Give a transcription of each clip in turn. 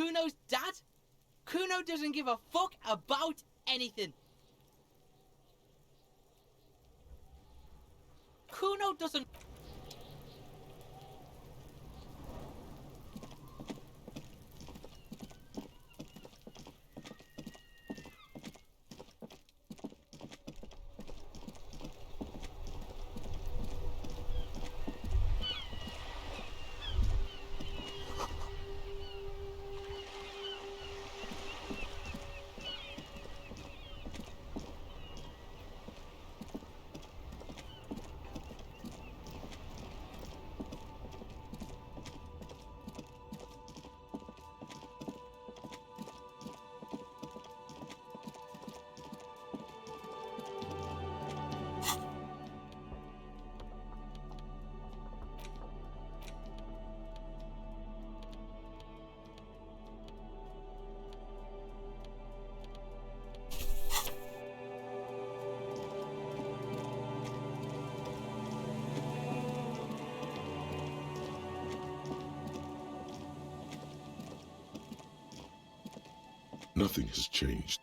Kuno's dad? Kuno doesn't give a fuck about anything. Kuno doesn't... Nothing has changed.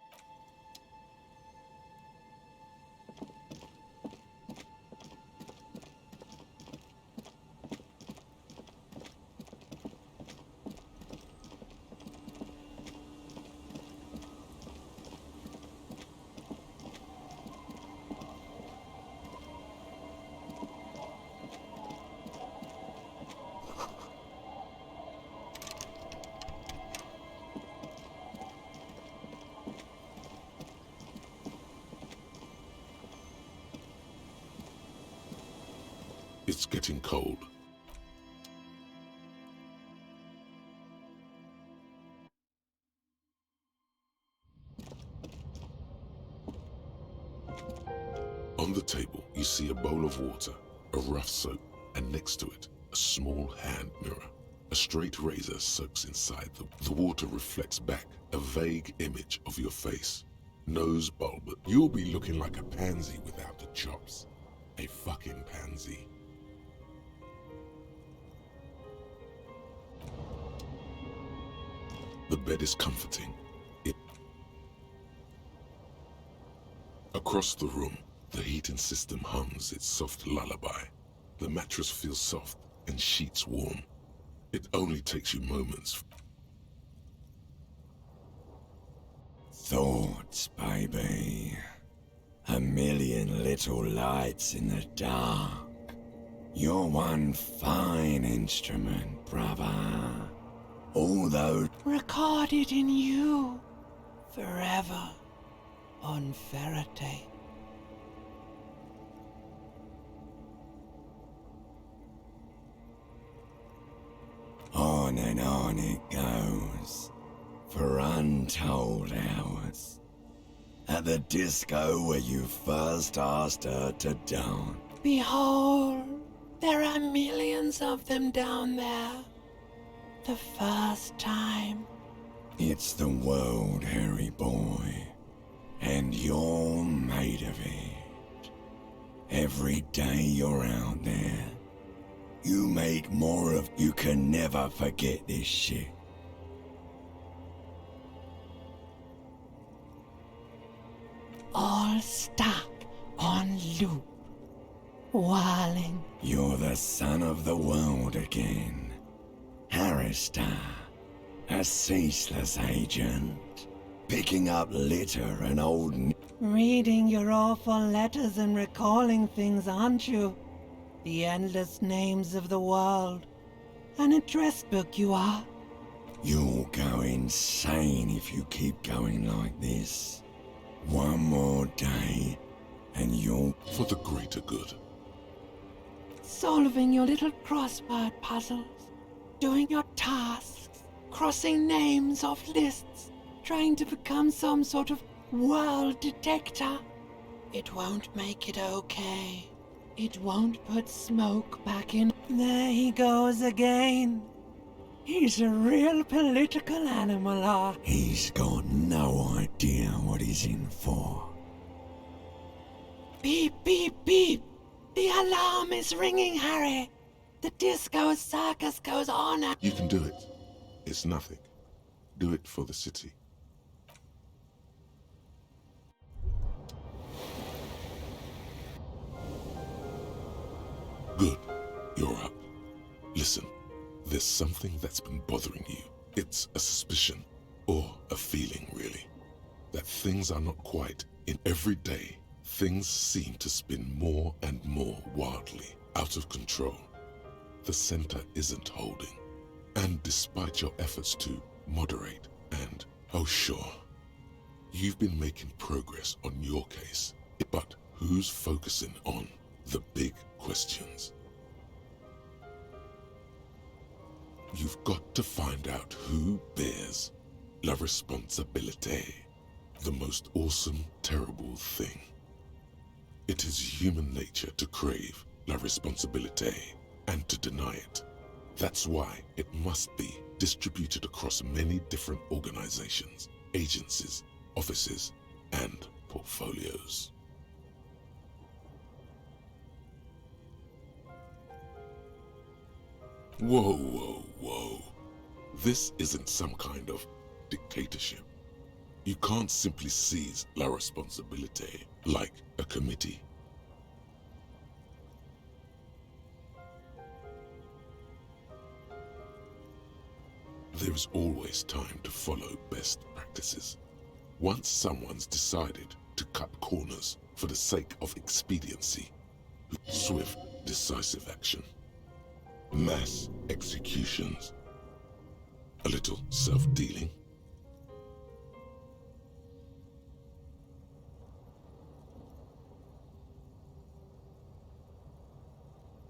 It's getting cold. On the table, you see a bowl of water, a rough soap, and next to it, a small hand mirror. A straight razor soaks inside. The water reflects back a vague image of your face. Nose bulb. You'll be looking like a pansy without the chops. A fucking pansy. The bed is comforting. Across the room, the heating system hums its soft lullaby. The mattress feels soft and sheets warm. It only takes you moments. Thoughts, baby. A million little lights in the dark. You're one fine instrument, brother. Although Recorded in you, forever, on Faraday. on and on it goes, for untold hours. At the disco where you first asked her to dance. Behold, there are millions of them down there. The first time. It's the world, Harry boy, and you're made of it. Every day you're out there, you make more of. You can never forget this shit. All stuck on loop, whirling. You're the son of the world again, Harrister, a ceaseless agent, picking up litter and old. Reading your awful letters and recalling things, aren't you? The endless names of the world. An address book you are. You'll go insane if you keep going like this. One more day, and you'll. For the greater good. Solving your little crossword puzzles. Doing your tasks. Crossing names off lists. Trying to become some sort of world detector. It won't make it okay. It won't put smoke back in. There he goes again. He's a real political animal, He's got no idea what he's in for. Beep, beep, beep. The alarm is ringing, Harry. The disco circus goes on. You can do it. It's nothing. Do it for the city. Good. You're up. Listen, there's something that's been bothering you. It's a suspicion, or a feeling really, that things are not quite in every day. Things seem to spin more and more wildly, out of control. The center isn't holding. And despite your efforts to moderate and, oh sure, you've been making progress on your case. But who's focusing on the big questions? You've got to find out who bears la responsabilité, the most awesome, terrible thing. It is human nature to crave la responsabilité and to deny it. That's why it must be distributed across many different organizations, agencies, offices, and portfolios. Whoa, whoa, whoa. This isn't some kind of dictatorship. You can't simply seize la responsabilité like a committee. There is always time to follow best practices. Once someone's decided to cut corners for the sake of expediency, swift, decisive action, mass executions, a little self-dealing.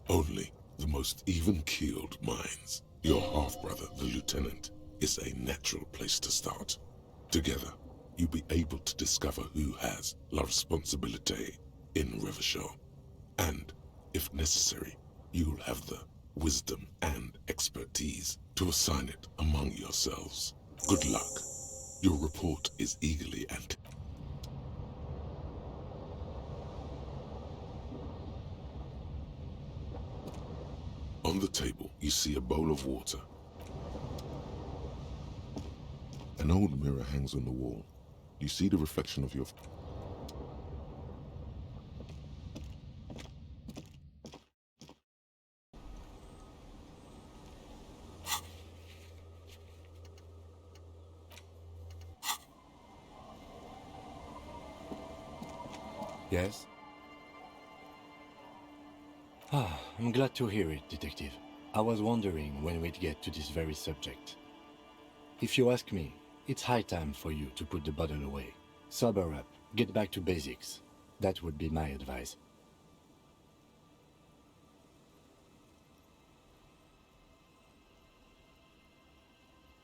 Only the most even-keeled minds. Your half-brother, the lieutenant, is a natural place to start. Together, you'll be able to discover who has la responsabilité in Rivershaw. And, if necessary, you'll have the wisdom and expertise to assign it among yourselves. Good luck. Your report is eagerly anticipated. On the table, you see a bowl of water. An old mirror hangs on the wall. You see the reflection of your... Yes? I'm glad to hear it, Detective. I was wondering when we'd get to this very subject. If you ask me, it's high time for you to put the bottle away. Sober up, get back to basics. That would be my advice.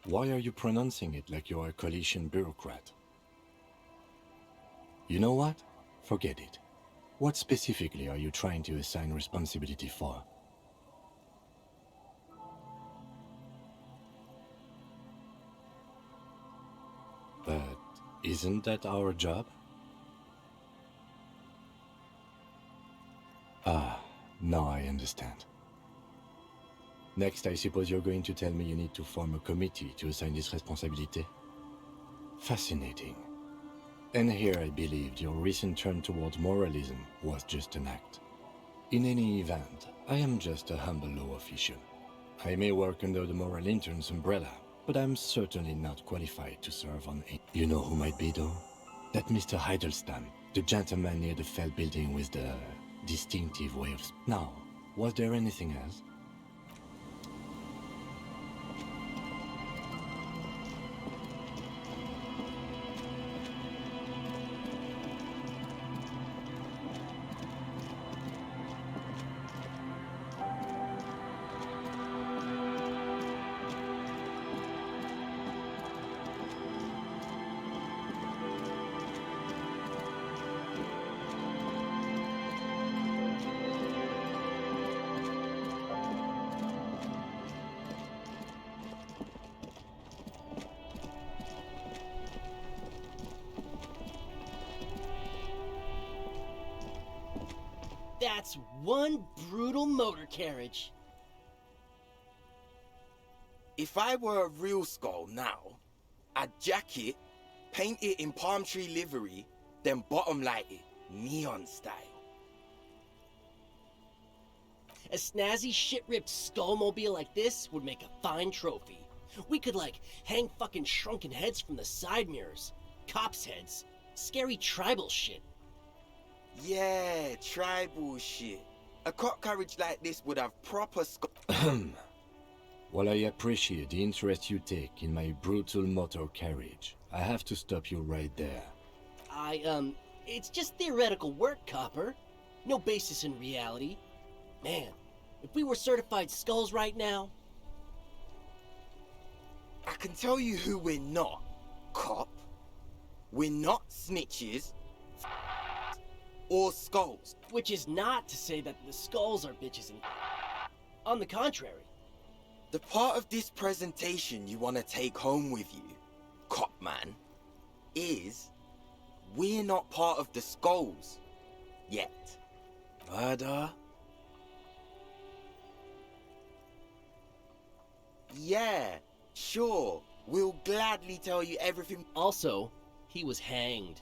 Why are you pronouncing it like you're a coalition bureaucrat? You know what? Forget it. What specifically are you trying to assign responsibility for? But isn't that our job? Now I understand. Next, I suppose you're going to tell me you need to form a committee to assign this responsibility? Fascinating. And here I believed your recent turn towards moralism was just an act. In any event, I am just a humble law official. I may work under the moral intern's umbrella, but I'm certainly not qualified to serve on a... You know who might be though? That Mr. Hiddleston, the gentleman near the Fell building with the distinctive way of... Now, was there anything else? That's one brutal motor carriage. If I were a real skull now, I'd jack it, paint it in palm tree livery, then bottom light it, neon style. A snazzy shit-ripped skullmobile like this would make a fine trophy. We could, like, hang fucking shrunken heads from the side mirrors. Cops' heads. Scary tribal shit. Yeah, tribal shit. A cop carriage like this would have proper While I appreciate the interest you take in my brutal motor carriage, I have to stop you right there. It's just theoretical work, Copper. No basis in reality. Man, if we were certified skulls right now... I can tell you who we're not, cop. We're not snitches or skulls. Which is not to say that the skulls are bitches and... On the contrary. The part of this presentation you want to take home with you, cop man, is we're not part of the skulls yet. Murder? Yeah, sure. We'll gladly tell you everything. Also, he was hanged.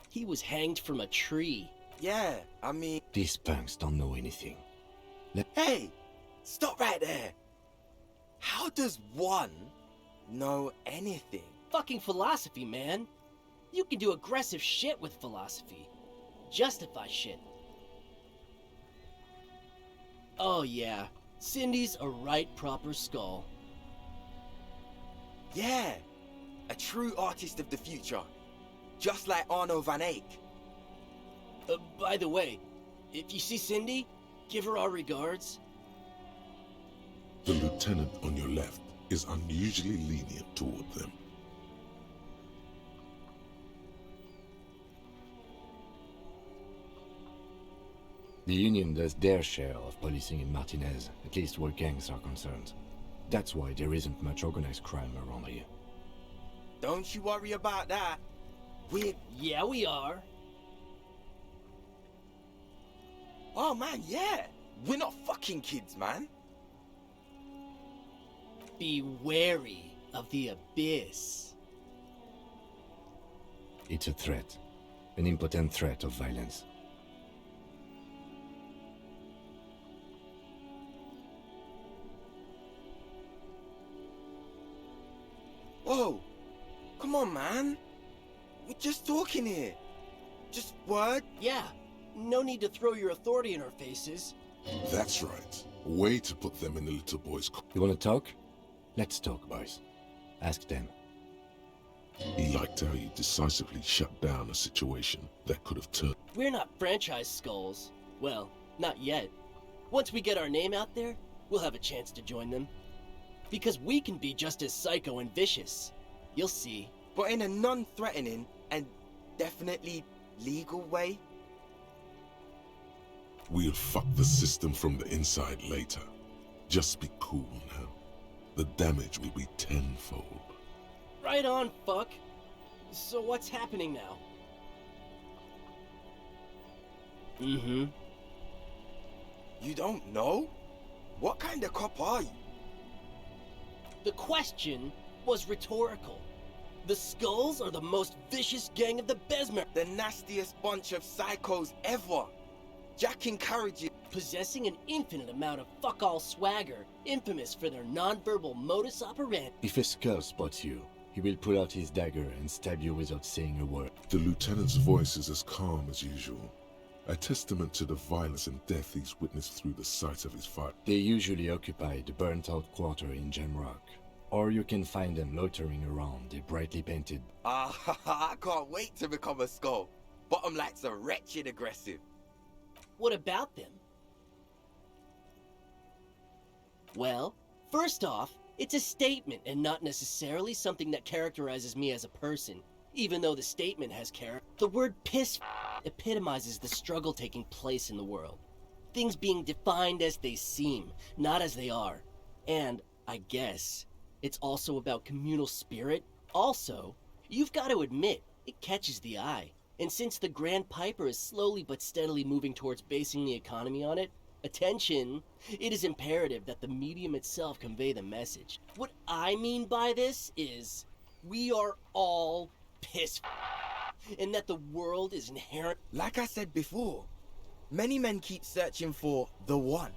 He was hanged from a tree. Yeah, I mean... These punks don't know anything. Hey! Stop right there! How does one know anything? Fucking philosophy, man. You can do aggressive shit with philosophy. Justify shit. Oh yeah, Cindy's a right proper skull. Yeah, a true artist of the future. Just like Arno van Eyck. By the way, if you see Cindy, give her our regards. The lieutenant on your left is unusually lenient toward them. The Union does their share of policing in Martinez, at least where gangs are concerned. That's why there isn't much organized crime around here. Don't you worry about that. Yeah, we are. Oh man, yeah. We're not fucking kids, man. Be wary of the abyss. It's a threat. An impotent threat of violence. Whoa. Come on, man. We're just talking here. Just word. Yeah, no need to throw your authority in our faces. That's right. Way to put them in the little boy's You wanna talk? Let's talk, boys. Ask them. He liked how you decisively shut down a situation that could have turned. We're not franchise skulls. Well, not yet. Once we get our name out there, we'll have a chance to join them. Because we can be just as psycho and vicious. You'll see. But in a non-threatening and definitely legal way. We'll fuck the system from the inside later. Just be cool now. The damage will be tenfold. Right on, fuck. So what's happening now? Mm-hmm. You don't know? What kind of cop are you? The question was rhetorical. The Skulls are the most vicious gang of the Besmer. The nastiest bunch of psychos ever. Jacking carriages. Possessing an infinite amount of fuck-all swagger, infamous for their non-verbal modus operandi. If a skull spots you, he will pull out his dagger and stab you without saying a word. The lieutenant's voice is as calm as usual. A testament to the violence and death he's witnessed through the sight of his fire. They usually occupy the burnt-out quarter in Jamrock. Or you can find them loitering around the brightly painted... I can't wait to become a skull. Bottom lights are wretched aggressive. What about them? Well, first off, it's a statement and not necessarily something that characterizes me as a person, even though the statement has character. The word piss epitomizes the struggle taking place in the world. Things being defined as they seem, not as they are. And, I guess, it's also about communal spirit. Also, you've got to admit, it catches the eye. And since the Grand Piper is slowly but steadily moving towards basing the economy on it, attention, it is imperative that the medium itself convey the message. What I mean by this is, we are all pissed, and that the world is inherent. Like I said before, many men keep searching for the one,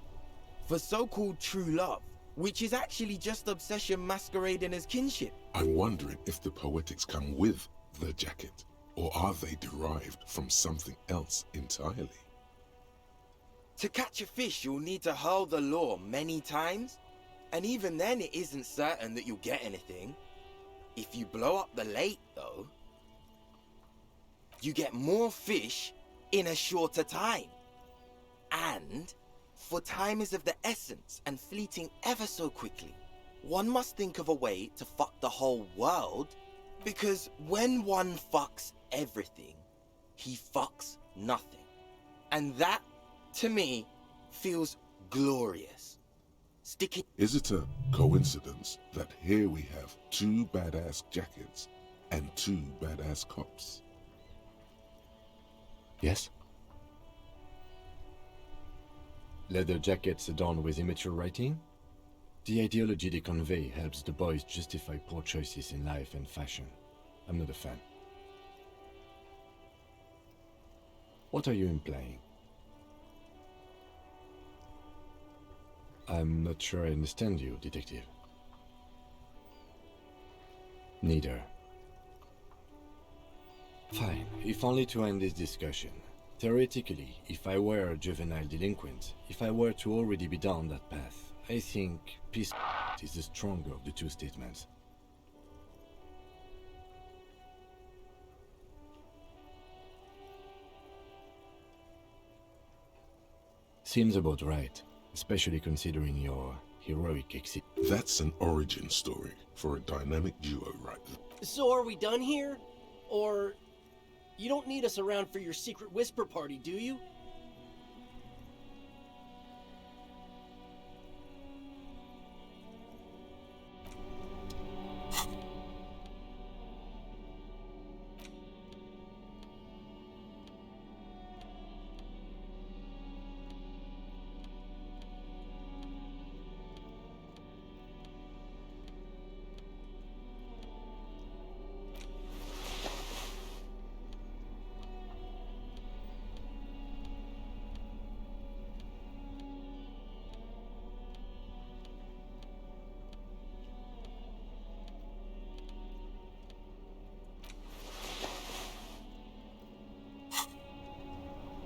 for so-called true love, which is actually just obsession masquerading as kinship. I'm wondering if the poetics come with the jacket, or are they derived from something else entirely? To catch a fish, you'll need to hurl the lure many times, and even then it isn't certain that you'll get anything. If you blow up the lake, though, you get more fish in a shorter time. And, for time is of the essence and fleeting ever so quickly, one must think of a way to fuck the whole world, because when one fucks everything, he fucks nothing. And that, to me, feels glorious. Sticking. Is it a coincidence that here we have two badass jackets and two badass cops? Yes? Leather jackets adorned with immature writing? The ideology they convey helps the boys justify poor choices in life and fashion. I'm not a fan. What are you implying? I'm not sure I understand you, detective. Neither. Fine, if only to end this discussion. Theoretically, if I were a juvenile delinquent, if I were to already be down that path, I think peace is the stronger of the two statements. Seems about right, especially considering your heroic exit. That's an origin story for a dynamic duo, right? So are we done here? Or you don't need us around for your secret whisper party, do you?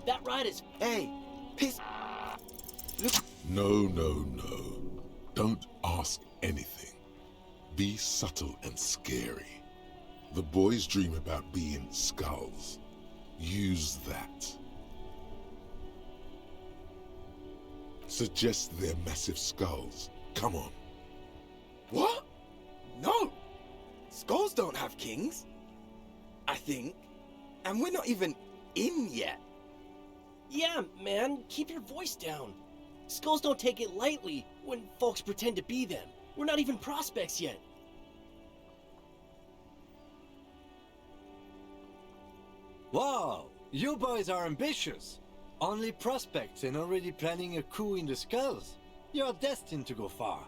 That ride is... Hey, piss. Look. No, no, no. Don't ask anything. Be subtle and scary. The boys dream about being skulls. Use that. Suggest they're massive skulls. Come on. What? No! Skulls don't have kings. I think. And we're not even in yet. Yeah, man, keep your voice down. Skulls don't take it lightly when folks pretend to be them. We're not even prospects yet. Wow, you boys are ambitious. Only prospects and already planning a coup in the skulls. You're destined to go far.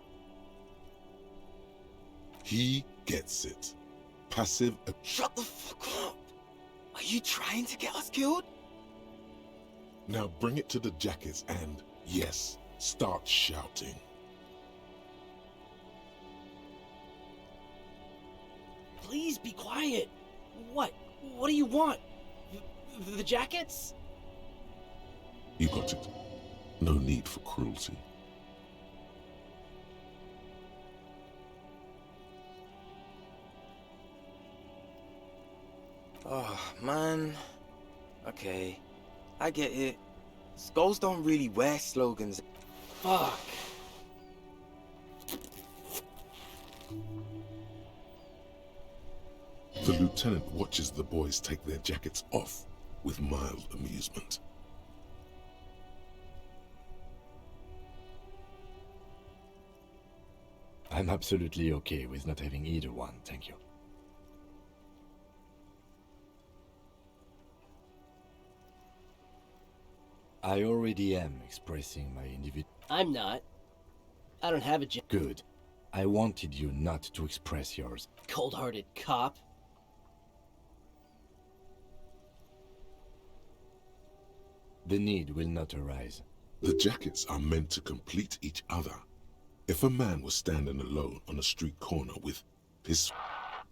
He gets it. Passive. Shut the fuck up! Are you trying to get us killed? Now bring it to the jackets and, yes, start shouting. Please be quiet. What? What do you want? The jackets? You got it. No need for cruelty. Oh, man. Okay, I get it. Skulls don't really wear slogans. Fuck. The lieutenant watches the boys take their jackets off with mild amusement. I'm absolutely okay with not having either one, thank you. I already am expressing my individual. I'm not. I don't have a Good. I wanted you not to express yours. cold-hearted cop. The need will not arise. The jackets are meant to complete each other. If a man was standing alone on a street corner with his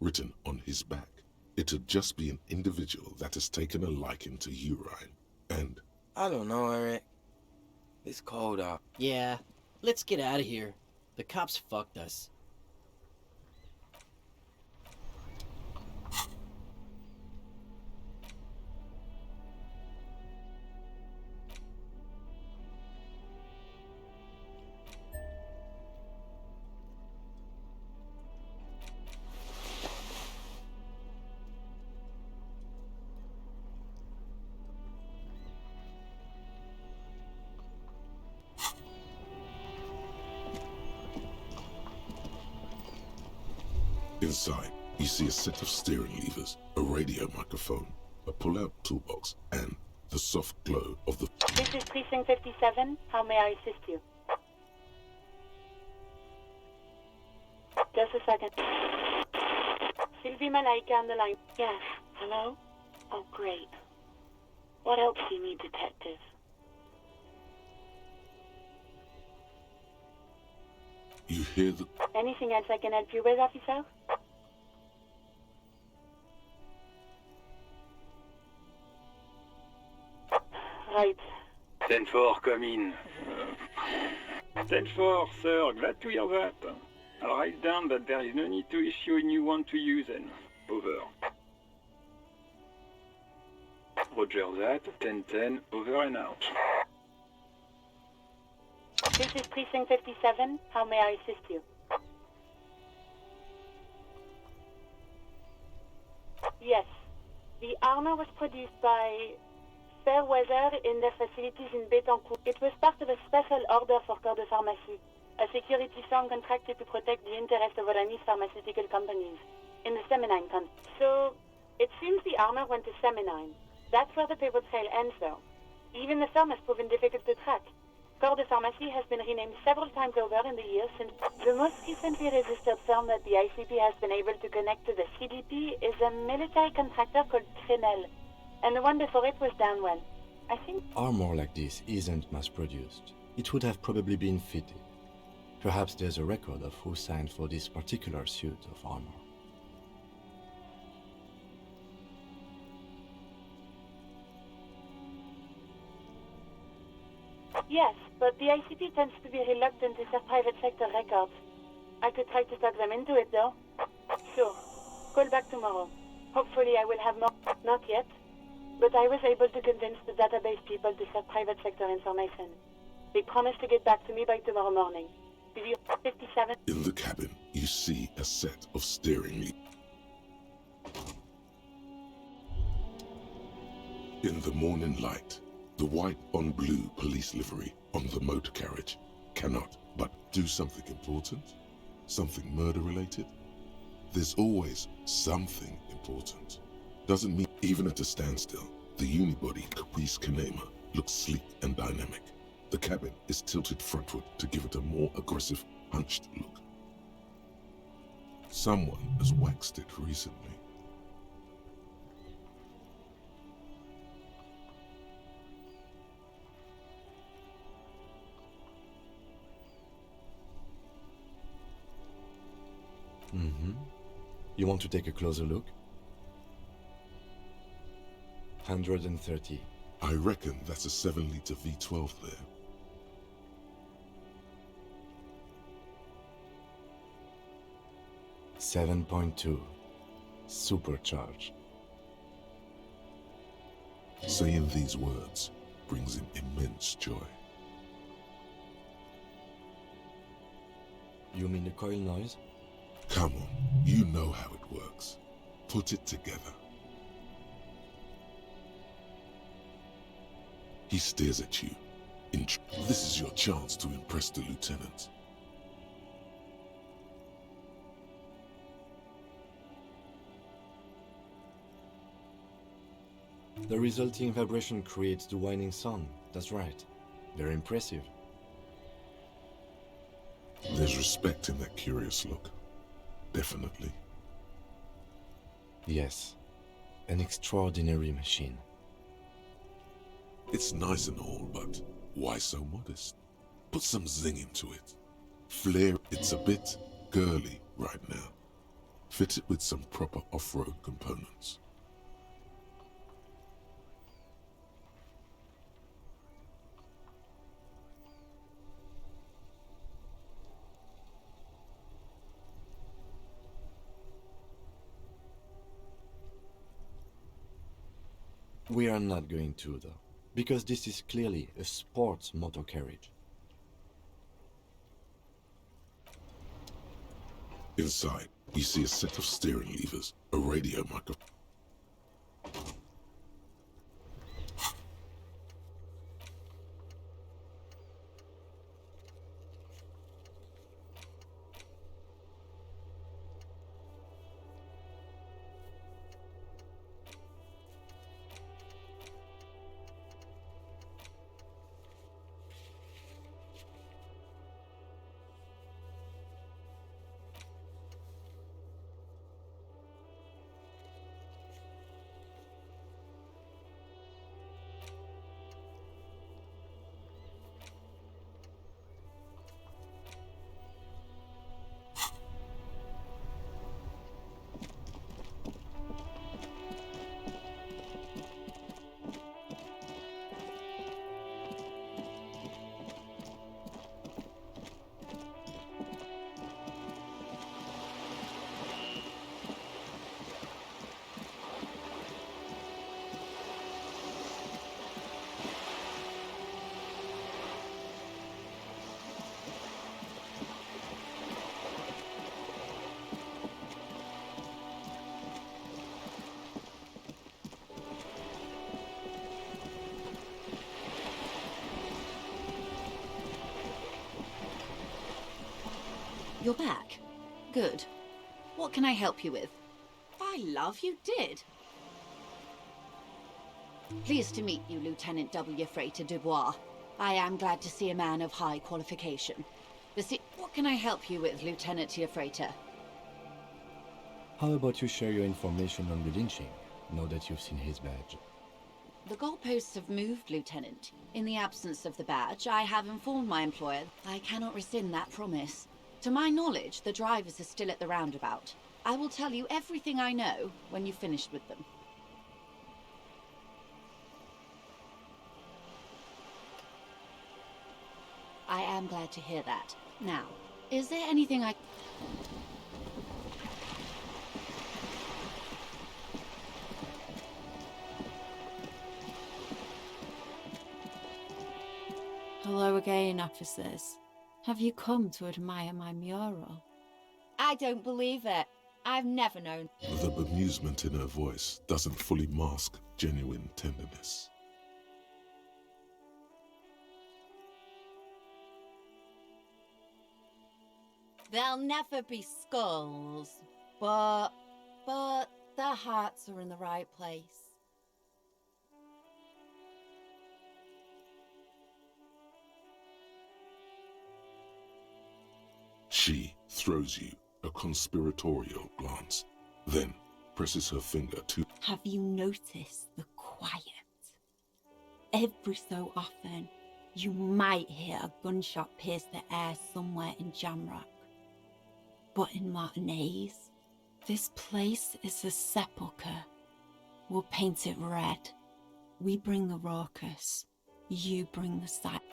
written on his back, it'd just be an individual that has taken a liking to urine. And I don't know, Eric. It's cold up. Yeah, let's get out of here. The cops fucked us. inside, you see a set of steering levers, a radio microphone, a pull-out toolbox, and the soft glow of the... This is Precinct 57. How may I assist you? Just a second. Sylvie Malaika on the line. Yes. Hello? Oh, great. What else do you need, detective? You hear the... Anything else I can help you with, officer? Right. 10-4, come in. 10-4, sir, glad to hear that. I'll write down that there is no need to issue a new one to you then. Over. Roger that, 10-10, over and out. This is Precinct 57. How may I assist you? Yes. The armor was produced by Fairweather in their facilities in Betancourt. It was part of a special order for Corps de Pharmacie, a security firm contracted to protect the interests of Oranese pharmaceutical companies in the Seminine country. So, it seems the armor went to Seminine. That's where the paper trail ends, though. Even the firm has proven difficult to track. Corps de Pharmacie has been renamed several times over in the years since. The most recently registered firm that the ICP has been able to connect to the CDP is a military contractor called Trinell, and the one before it was Downwell. I think... Armor like this isn't mass-produced. It would have probably been fitted. Perhaps there's a record of who signed for this particular suit of armor. Yes, but the ICP tends to be reluctant to share private sector records. I could try to talk them into it, though. Sure. Call back tomorrow. Hopefully I will have more... Not yet. But I was able to convince the database people to share private sector information. They promised to get back to me by tomorrow morning. 57. In the cabin, you see a set of steering levers. In the morning light, the white on blue police livery on the motor carriage cannot but do something important, something murder related. There's always something important. Doesn't mean even at a standstill, the unibody Caprice Kanema looks sleek and dynamic. The cabin is tilted frontward to give it a more aggressive, hunched look. Someone has waxed it recently. You want to take a closer look? 130. I reckon that's a 7-liter V12 there. .2. Supercharged. Saying these words brings him immense joy. You mean the coil noise? Come on, you know how it works. Put it together. He stares at you. This is your chance to impress the lieutenant. The resulting vibration creates the whining sound. That's right. Very impressive. There's respect in that curious look. Definitely. Yes. An extraordinary machine. It's nice and all, but why so modest? Put some zing into it. Flair, it's a bit girly right now. Fit it with some proper off-road components. We are not going to, though, because this is clearly a sports motor carriage. Inside, you see a set of steering levers, a radio microphone. You're back. Good. What can I help you with? By love, you did. Pleased to meet you, Lieutenant W. Freighter Dubois. I am glad to see a man of high qualification. What can I help you with, Lieutenant Freighter? How about you share your information on the lynching, now that you've seen his badge? The goalposts have moved, Lieutenant. In the absence of the badge, I have informed my employer I cannot rescind that promise. To my knowledge, the drivers are still at the roundabout. I will tell you everything I know when you've finished with them. I am glad to hear that. Now, is there anything I... Hello again, officers. Have you come to admire my mural? I don't believe it. I've never known. The bemusement in her voice doesn't fully mask genuine tenderness. There'll never be skulls, but their hearts are in the right place. She throws you a conspiratorial glance, then presses her finger to... Have you noticed the quiet? Every so often, you might hear a gunshot pierce the air somewhere in Jamrock. But in Martinez, this place is a sepulchre. We'll paint it red. We bring the raucous. You bring the silence.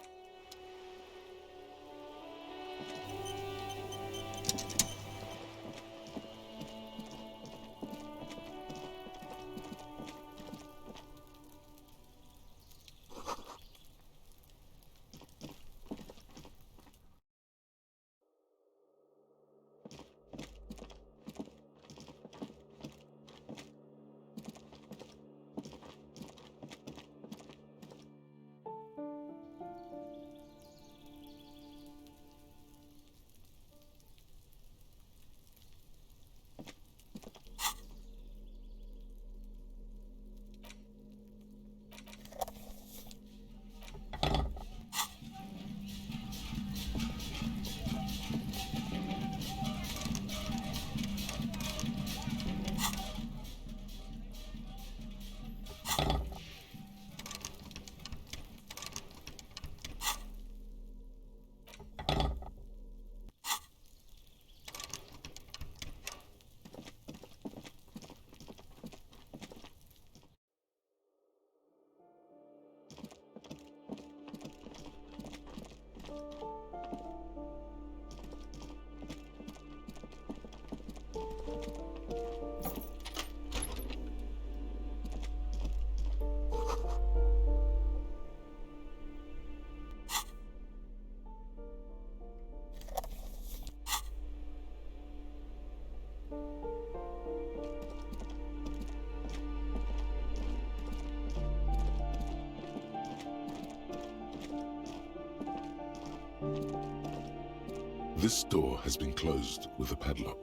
This door has been closed with a padlock.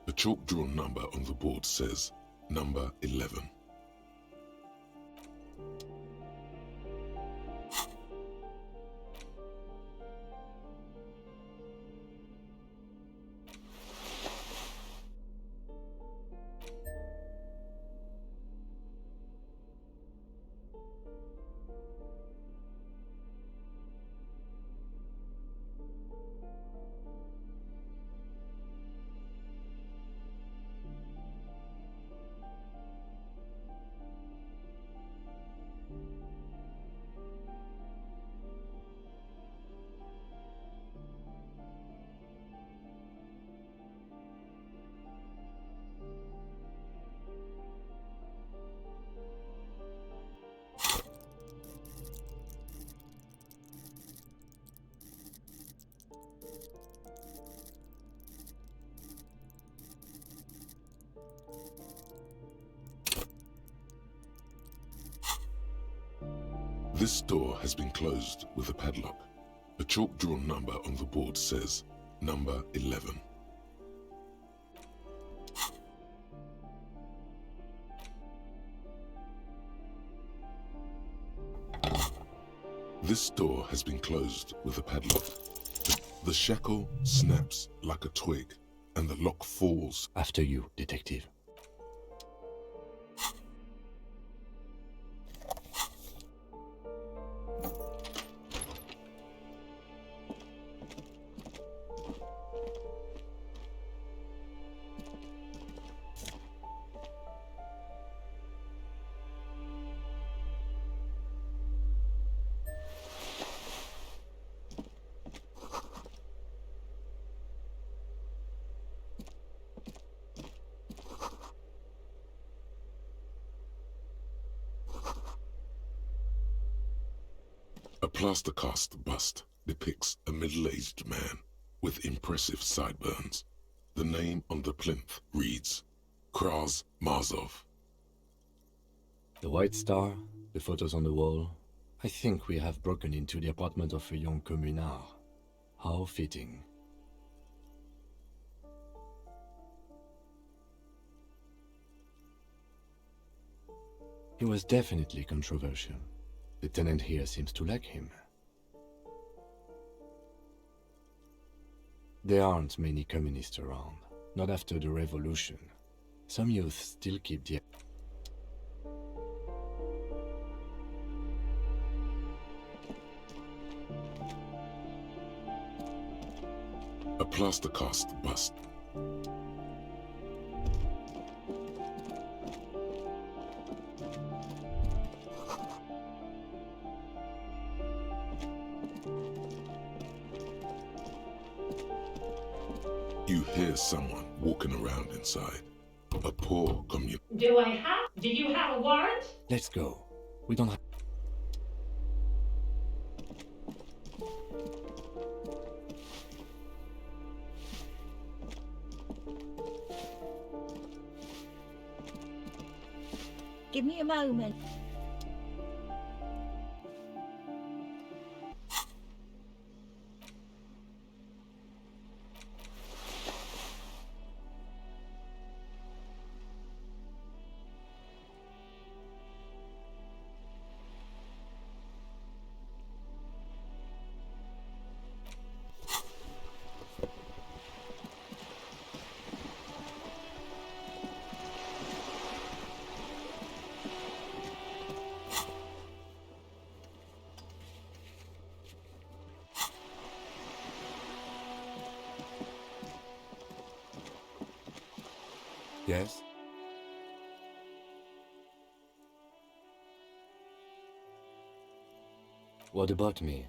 A chalk-drawn number on the board says number 11. This door has been closed with a padlock. A chalk-drawn number on the board says number 11. This door has been closed with a padlock. The shackle snaps like a twig, and the lock falls. After you, detective. A plaster cast bust depicts a middle-aged man with impressive sideburns. The name on the plinth reads Kraz Marzov. The white star, the photos on the wall. I think we have broken into the apartment of a young communard. How fitting. He was definitely controversial. The tenant here seems to like him. There aren't many communists around, not after the revolution. Some youth still keep the... A plaster cast bust. You hear someone walking around inside. A poor community. Do you have a warrant? Let's go. We don't have... Give me a moment. Yes? What about me?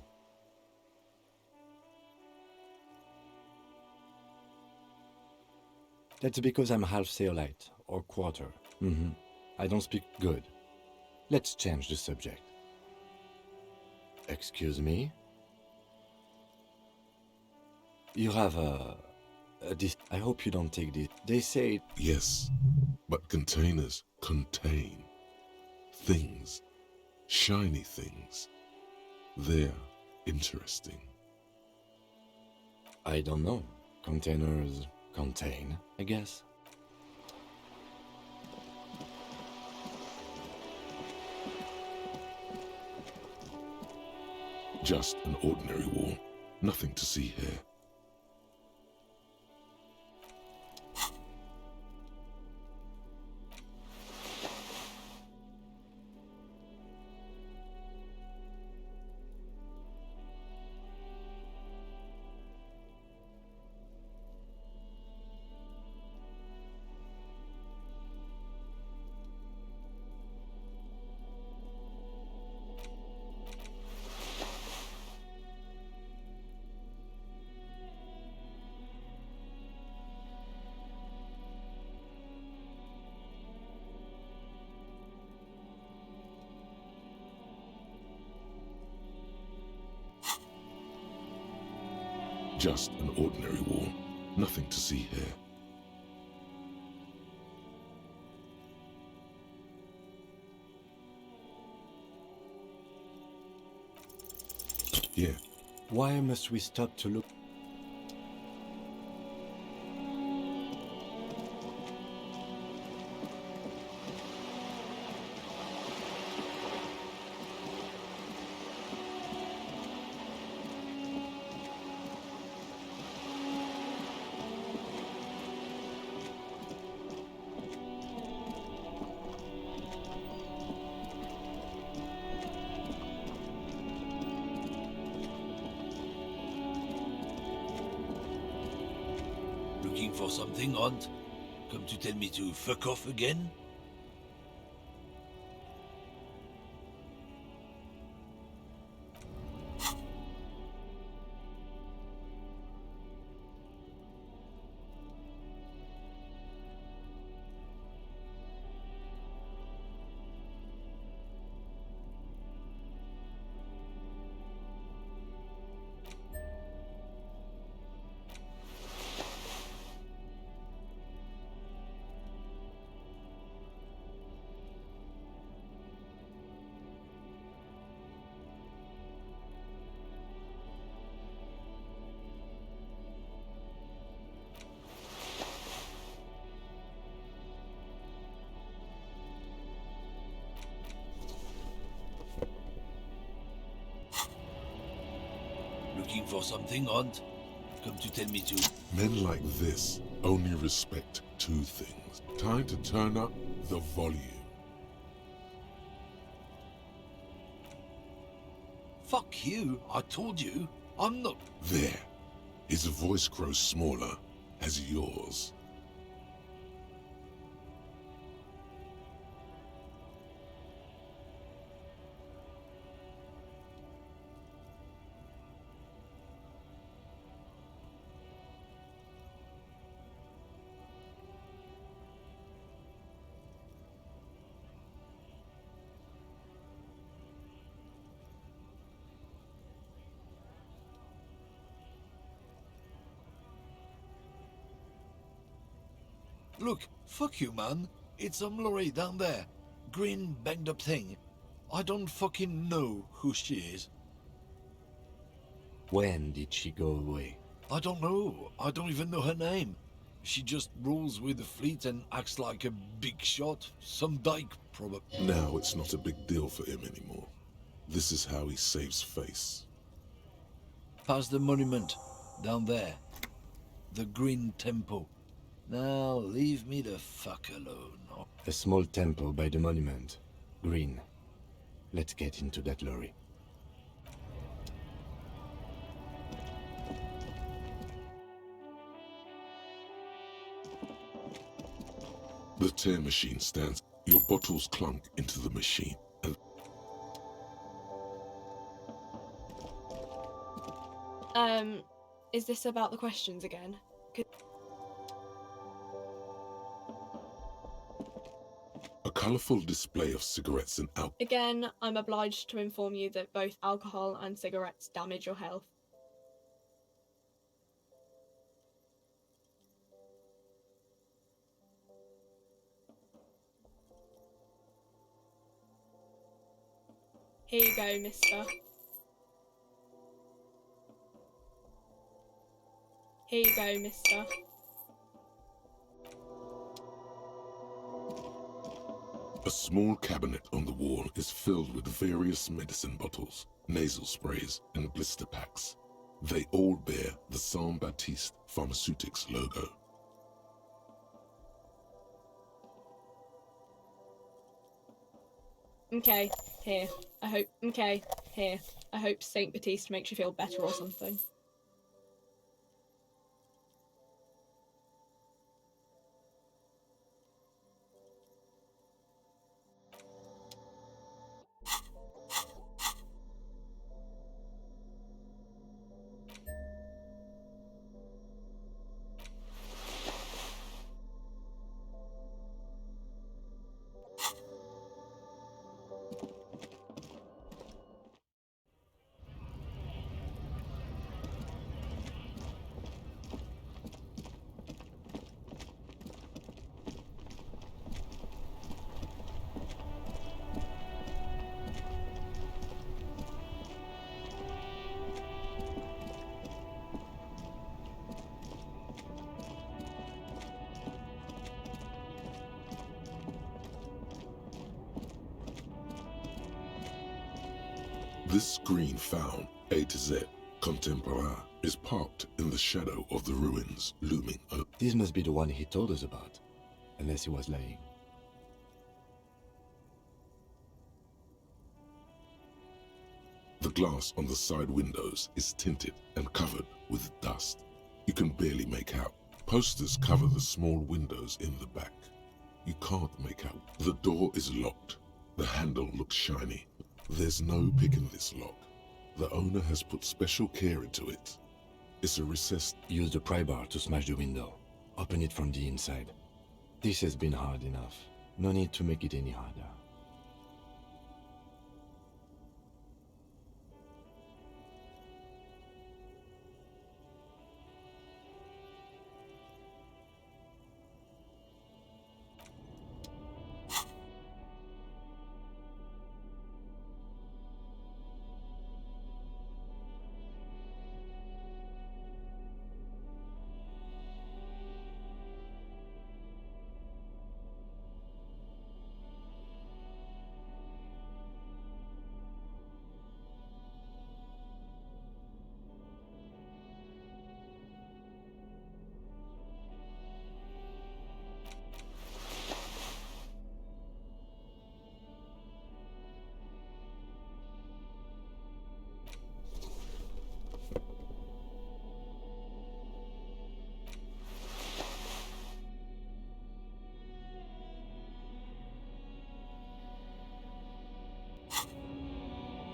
That's because I'm half Zeolite, or quarter. I don't speak good. Let's change the subject. Excuse me? You have I hope you don't take this. They say... Yes, but containers contain things, shiny things. They're interesting. I don't know. Containers contain, I guess. Just an ordinary wall. Nothing to see here. Just an ordinary wall. Nothing to see here. Yeah. Why must we stop to look? Looking for something, Hunt? Come to tell me to fuck off again? Looking for something, Hunt? Come to tell me to... Men like this only respect two things. Time to turn up the volume. Fuck you, I told you. I'm not... There. His voice grows smaller as yours. Look, fuck you, man. It's some lorry down there. Green banged up thing. I don't fucking know who she is. When did she go away? I don't know. I don't even know her name. She just rolls with the fleet and acts like a big shot. Some dyke, probably. Now it's not a big deal for him anymore. This is how he saves face. Past the monument. Down there. The Green Temple. Now leave me the fuck alone. A small temple by the monument. Green. Let's get into that lorry. The tear machine stands. Your bottles clunk into the machine. And is this about the questions again? a colourful display of cigarettes and alcohol. Again, I'm obliged to inform you that both alcohol and cigarettes damage your health. Here you go, mister. Here you go, mister. A small cabinet on the wall is filled with various medicine bottles, nasal sprays, and blister packs. They all bear the Saint Baptiste Pharmaceutics logo. Okay, here. I hope Saint Baptiste makes you feel better or something. This screen found, A to Z, contemporain, is parked in the shadow of the ruins looming up. This must be the one he told us about, unless he was lying. The glass on the side windows is tinted and covered with dust. You can barely make out. Posters cover the small windows in the back. You can't make out. The door is locked. The handle looks shiny. There's no picking this lock. The owner has put special care into it. It's a recessed... Use the pry bar to smash the window. Open it from the inside. This has been hard enough. No need to make it any harder.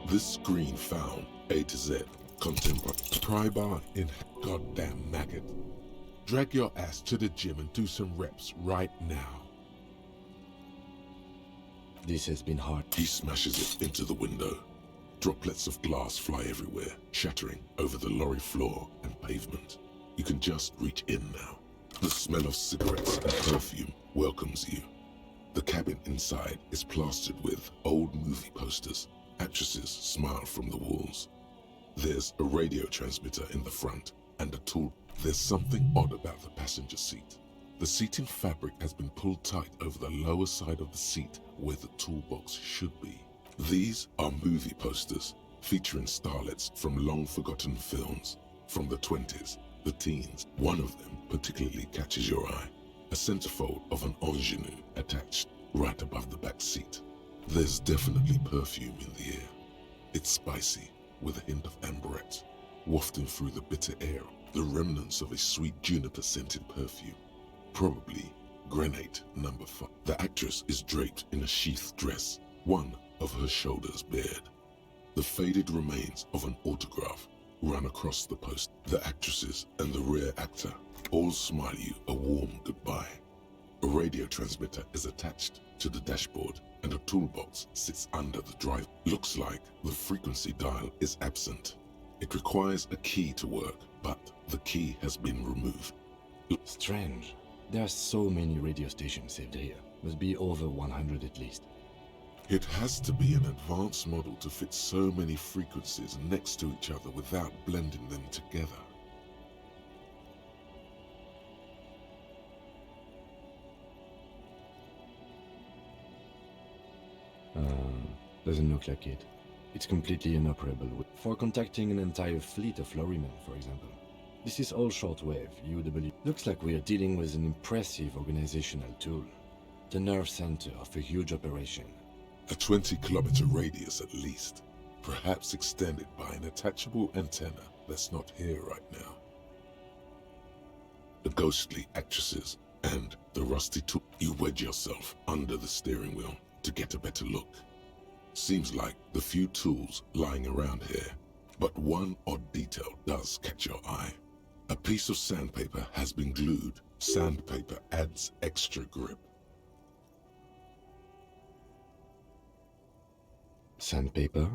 This screen found, A to Z, contemporary. Pry bar in goddamn maggot. Drag your ass to the gym and do some reps right now. This has been hard. He smashes it into the window. Droplets of glass fly everywhere, shattering over the lorry floor and pavement. You can just reach in now. The smell of cigarettes and perfume welcomes you. The cabin inside is plastered with old movie posters. Actresses smile from the walls. There's a radio transmitter in the front and a tool. There's something odd about the passenger seat. The seating fabric has been pulled tight over the lower side of the seat where the toolbox should be. These are movie posters featuring starlets from long-forgotten films from the 20s, the teens. One of them particularly catches your eye. A centerfold of an ingenue attached right above the back seat. There's definitely perfume in the air. It's spicy, with a hint of amberette, wafting through the bitter air, the remnants of a sweet juniper-scented perfume. Probably Grenade No. 5. The actress is draped in a sheathed dress, one of her shoulders bared. The faded remains of an autograph run across the post. The actresses and the rear actor all smile you a warm goodbye. A radio transmitter is attached to the dashboard and a toolbox sits under the drive. Looks like the frequency dial is absent. It requires a key to work, but the key has been removed. Strange. There are so many radio stations saved here. Must be over 100 at least. It has to be an advanced model to fit so many frequencies next to each other without blending them together. Doesn't look like it. It's completely inoperable for contacting an entire fleet of lorrymen, for example. This is all shortwave, UW. Looks like we are dealing with an impressive organizational tool. The nerve center of a huge operation. A 20-kilometer radius at least, perhaps extended by an attachable antenna that's not here right now. The ghostly actresses and the rusty tool. You wedge yourself under the steering wheel to get a better look. Seems like the few tools lying around here, but one odd detail does catch your eye. A piece of sandpaper has been glued. Sandpaper adds extra grip. Sandpaper?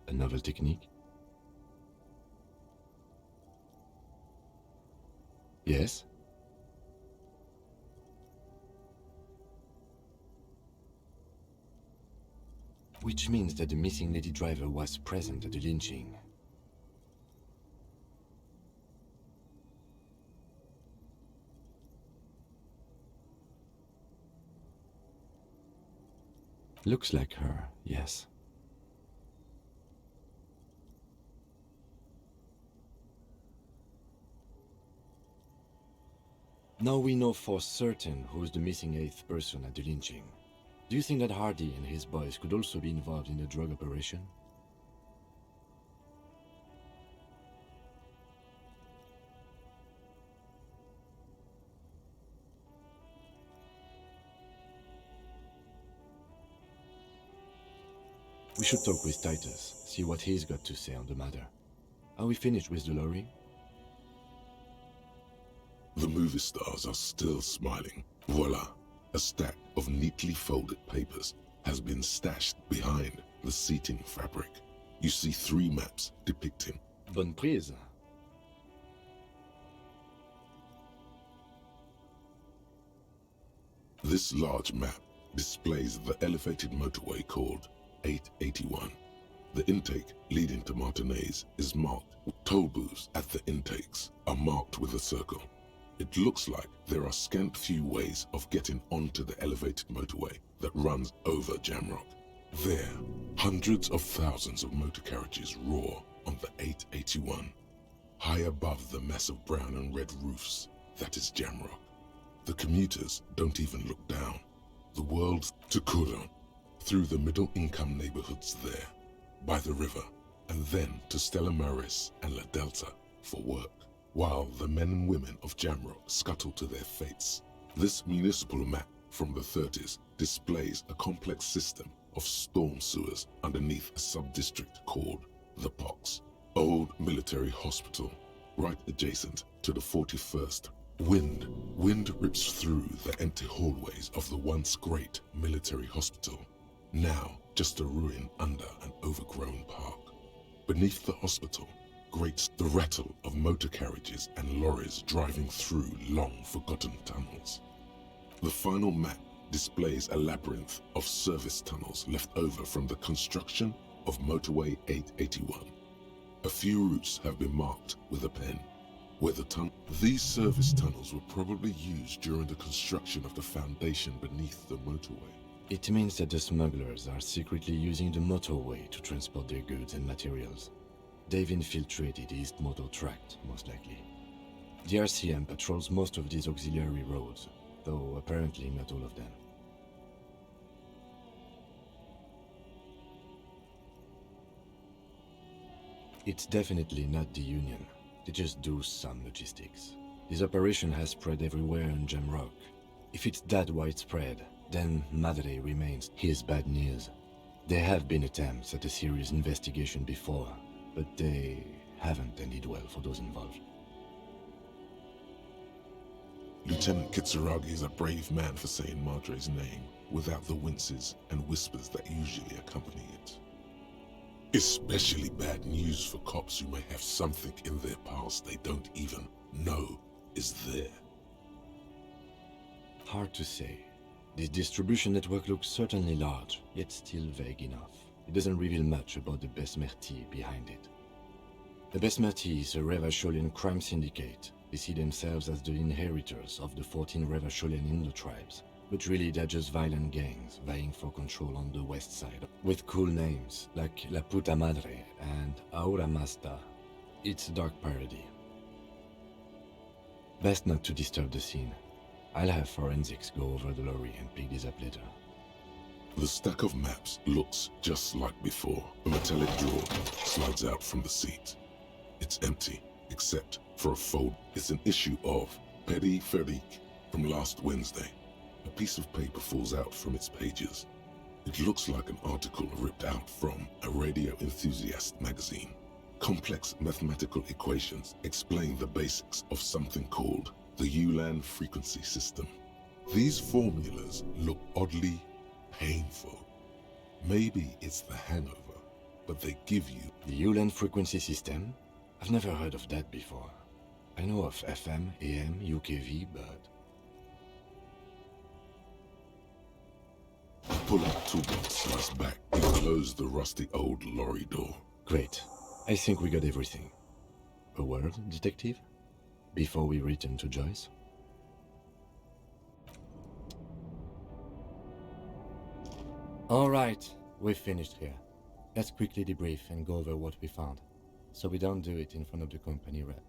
A novel technique? Yes? Which means that the missing lady driver was present at the lynching. Looks like her, yes. Now we know for certain who's the missing 8th person at the lynching. Do you think that Hardy and his boys could also be involved in the drug operation? We should talk with Titus, see what he's got to say on the matter. Are we finished with the lorry? The movie stars are still smiling. Voila! A stack of neatly folded papers has been stashed behind the seating fabric. You see 3 maps depicting. Bonne prise. This large map displays the elevated motorway called 881. The intake leading to Martinez is marked. Toll booths at the intakes are marked with a circle. It looks like there are scant few ways of getting onto the elevated motorway that runs over Jamrock. There, hundreds of thousands of motor carriages roar on the 881, high above the mess of brown and red roofs that is Jamrock. The commuters don't even look down. The world to Kuron, through the middle-income neighborhoods there, by the river, and then to Stella Maris and La Delta for work, while the men and women of Jamrock scuttle to their fates. This municipal map from the 30s displays a complex system of storm sewers underneath a sub-district called the Pox, old military hospital, right adjacent to the 41st. Wind rips through the empty hallways of the once great military hospital, now just a ruin under an overgrown park. Beneath the hospital grates the rattle of motor carriages and lorries driving through long-forgotten tunnels. The final map displays a labyrinth of service tunnels left over from the construction of Motorway 881. A few routes have been marked with a pen. These service tunnels were probably used during the construction of the foundation beneath the motorway. It means that the smugglers are secretly using the motorway to transport their goods and materials. They've infiltrated the East Motor Tract, most likely. The RCM patrols most of these auxiliary roads, though apparently not all of them. It's definitely not the Union. They just do some logistics. This operation has spread everywhere in Jamrock. If it's that widespread, then Madre remains his bad news. There have been attempts at a serious investigation before, but they haven't ended well for those involved. Lieutenant Kitsuragi is a brave man for saying Madre's name without the winces and whispers that usually accompany it. Especially bad news for cops who may have something in their past they don't even know is there. Hard to say. This distribution network looks certainly large, yet still vague enough. It doesn't reveal much about the Besmerti behind it. The Besmerti is a Revacholian crime syndicate. They see themselves as the inheritors of the 14 Revacholian Indo tribes. but really they're just violent gangs vying for control on the west side, with cool names like La Puta Madre and Ahora Mazda. It's a dark parody. Best not to disturb the scene. I'll have forensics go over the lorry and pick this up later. The stack of maps looks just like before. A metallic drawer slides out from the seat. It's empty, except for a fold. It's an issue of Petit Feric from last Wednesday. A piece of paper falls out from its pages. It looks like an article ripped out from a radio enthusiast magazine. Complex mathematical equations explain the basics of something called the Ulan frequency system. These formulas look oddly painful. Maybe it's the hangover, but they give you... The Ulan frequency system? I've never heard of that before. I know of FM, AM, UKV, but... Pull out toolbox slides back and close the rusty old lorry door. Great. I think we got everything. A word, detective? Before we return to Joyce? Alright, we've finished here. Let's quickly debrief and go over what we found, so we don't do it in front of the company rep.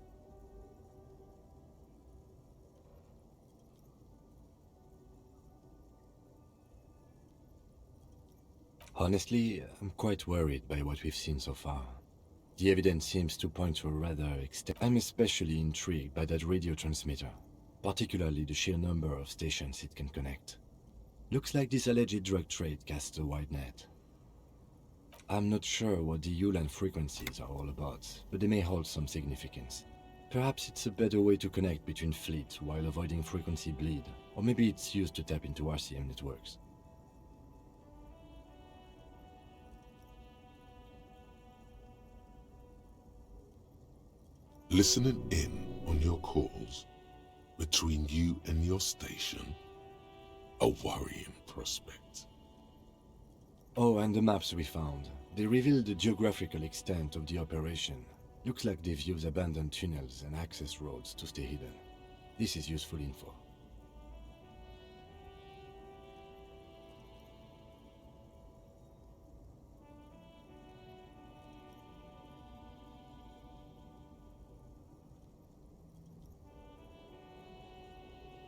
Honestly, I'm quite worried by what we've seen so far. The evidence seems to point to a rather extent. I'm especially intrigued by that radio transmitter, particularly the sheer number of stations it can connect. Looks like this alleged drug trade casts a wide net. I'm not sure what the Ulan frequencies are all about, but they may hold some significance. Perhaps it's a better way to connect between fleets while avoiding frequency bleed, or maybe it's used to tap into RCM networks. Listening in on your calls between you and your station, a worrying prospect. Oh, and the maps we found. They reveal the geographical extent of the operation. Looks like they've used abandoned tunnels and access roads to stay hidden. This is useful info.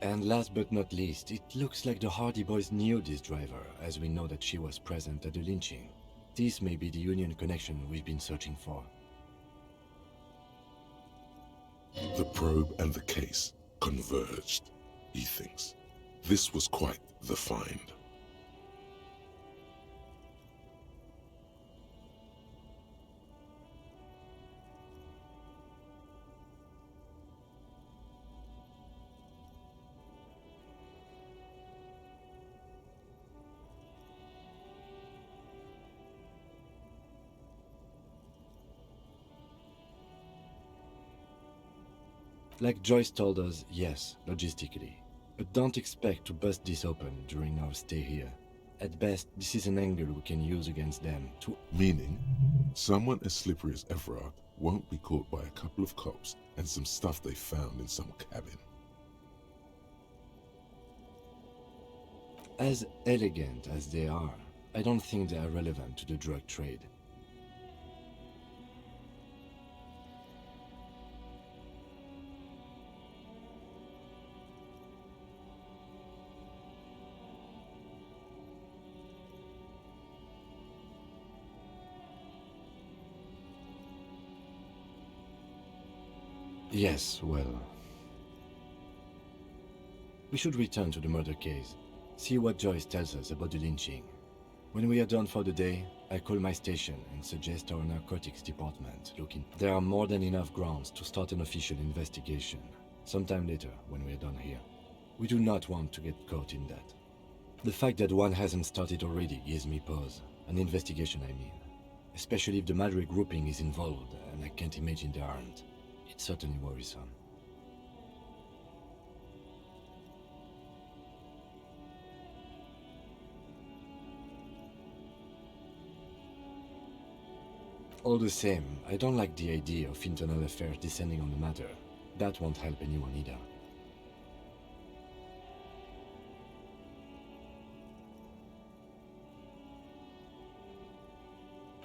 And last but not least, it looks like the Hardy Boys knew this driver, as we know that she was present at the lynching. This may be the Union connection we've been searching for. The probe and the case converged, he thinks. This was quite the find. Like Joyce told us, yes, logistically. But don't expect to bust this open during our stay here. At best, this is an angle we can use against them to... Meaning, someone as slippery as Everard won't be caught by a couple of cops and some stuff they found in some cabin. As elegant as they are, I don't think they are relevant to the drug trade. Yes, well... We should return to the murder case, see what Joyce tells us about the lynching. When we are done for the day, I call my station and suggest our narcotics department look in. There are more than enough grounds to start an official investigation, sometime later when we are done here. We do not want to get caught in that. The fact that one hasn't started already gives me pause. An investigation, I mean. Especially if the Madre grouping is involved, and I can't imagine they aren't. It's certainly worrisome. All the same, I don't like the idea of internal affairs descending on the matter. That won't help anyone either.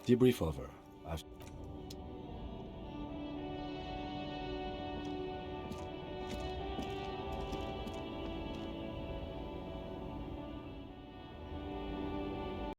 Debrief over.